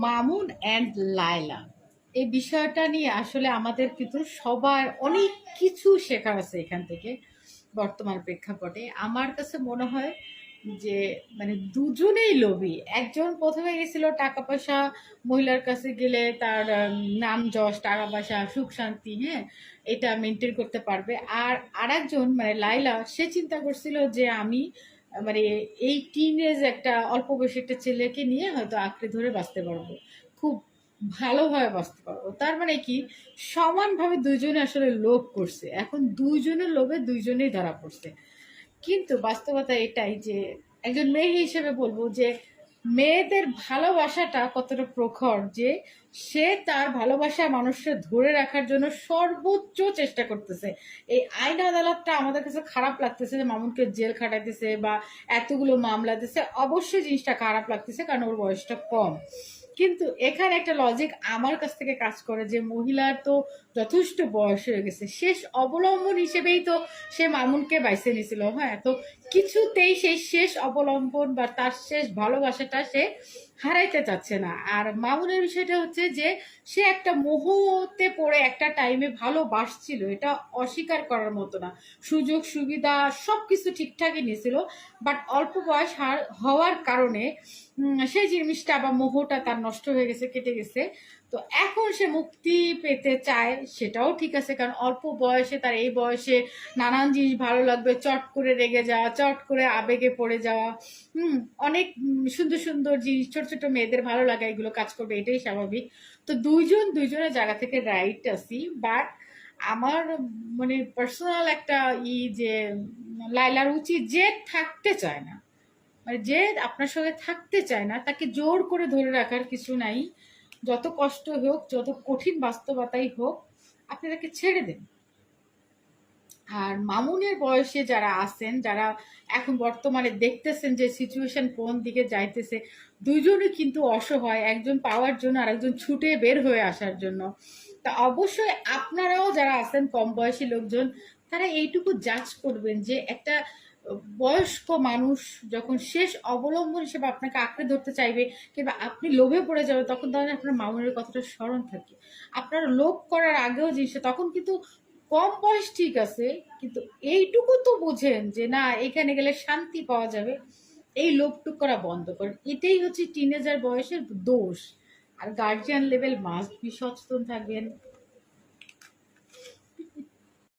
Mamun and Laila, এই বিষয়টা নিয়ে আসলে আমাদের কিন্তু সবার অনেক কিছু শেখার আছে এখান থেকে। বর্তমান প্রেক্ষাপটে আমার কাছে মনে হয় যে মানে দুজনেই লোভী। একজন প্রথমে গেছিল টাকা পয়সা, মহিলার কাছে গেলে তার নাম যশ, টাকা পয়সা, সুখ শান্তি, হ্যাঁ, এটা মেনটেন করতে পারবে। আর আরেকজন মানে লাইলা, সে চিন্তা করছিল যে আমি মানে এই টিনেজ একটা অল্প বয়সী একটা ছেলেকে নিয়ে হয়তো আঁকড়ে ধরে বাঁচতে পারবো, খুব ভালোভাবে বাঁচতে পারবো। তার মানে কি, সমানভাবে দুইজনে আসলে লোভ করছে, এখন দুইজনের লোভে দুইজনেই ধরা পড়ছে। কিন্তু বাস্তবতা এটাই যে একজন মেয়ে হিসেবে বলবো যে মেয়েদের ভালোবাসাটা কতটা প্রখর যে সে তার ভালোবাসা মানুষকে ধরে রাখার জন্য সর্বোচ্চ চেষ্টা করতেছে। এই আইন আদালতটা আমাদের কাছে খারাপ লাগতেছে যে মামুনকে জেল খাটাইতেছে বা এতগুলো মামলা দিতেছে, অবশ্যই জিনিসটা খারাপ লাগতেছে কারণ ওর বয়সটা কম। কিন্তু এখানে একটা লজিক আমার কাছ থেকে কাজ করে যে মহিলার তো যথেষ্ট বয়স হয়ে গেছে, শেষ অবলম্বন হিসেবেই তো সে মামুনকে বাইছে নিয়েছিল। হ্যাঁ, তো কিছুতেই সেই শেষ অবলম্বন বা তার শেষ ভালোবাসাটা সে হারাইতে চাচ্ছে না। আর মামুনের বিষয়টা হচ্ছে যে সে একটা মোহতে পড়ে একটা টাইমে ভালোবাসছিল, এটা অস্বীকার করার মতো না। সুযোগ সুবিধা সবকিছু ঠিকঠাকই নিয়েছিল, বাট অল্প বয়স হওয়ার কারণে সেই জিনিসটা বা মোহটা তার নষ্ট হয়ে গেছে, কেটে গেছে। তো এখন সে মুক্তি পেতে চায়, সেটাও ঠিক আছে, কারণ অল্প বয়সে, তার এই বয়সে নানান জিনিস ভালো লাগবে, চট করে রেগে যাওয়া, চট করে আবেগে পড়ে যাওয়া, অনেক সুন্দর সুন্দর জিনিস, ছোট ছোট মেয়েদের ভালো লাগা, এগুলো কাজ করবে, এটাই স্বাভাবিক। তো দুইজন দুইজনের জায়গা থেকে রাইট আছি, বাট আমার মানে পার্সোনাল একটা যে লাইলার উচিত, যে থাকতে চায় না, মানে যে আপনার সঙ্গে থাকতে চায় না, তাকে জোর করে ধরে রাখার কিছু নাই। যত কষ্ট হোক, যত কঠিন বাস্তবতাই হোক, আপনি তাকে ছেড়ে দেন। আর মামুনের বয়সে যারা আছেন, যারা এখন বর্তমানে দেখতেছেন যে সিচুয়েশন কোন দিকে যাইতেছে, দুইজনই কিন্তু অসহায়, একজন পাওয়ার জন্য আর একজন ছুটে বের হয়ে আসার জন্য। তা অবশ্যই আপনারাও যারা আছেন কম বয়সী লোকজন, তারা এইটুকু জাজ করবেন যে একটা বয়স্ক মানুষ যখন শেষ অবলম্বন হিসেবে আপনাকে আঁকড়ে ধরতে চাইবে কিংবা আপনি লোভে পড়ে যাবে, তখন তাহলে আপনার মামুনের কথাটা স্মরণ থাকে। আপনার লোভ করার আগেও জিনিসটা তখন কিন্তু কম বয়স ঠিক আছে, কিন্তু এইটুকু তো বুঝেন যে না, এখানে গেলে শান্তি পাওয়া যাবে, এই লোভটুক করা বন্ধ করেন। এটাই হচ্ছে টিনেজার বয়সের দোষ। আর গার্জিয়ান লেভেল মাস্ট বি সচেতন থাকবেন।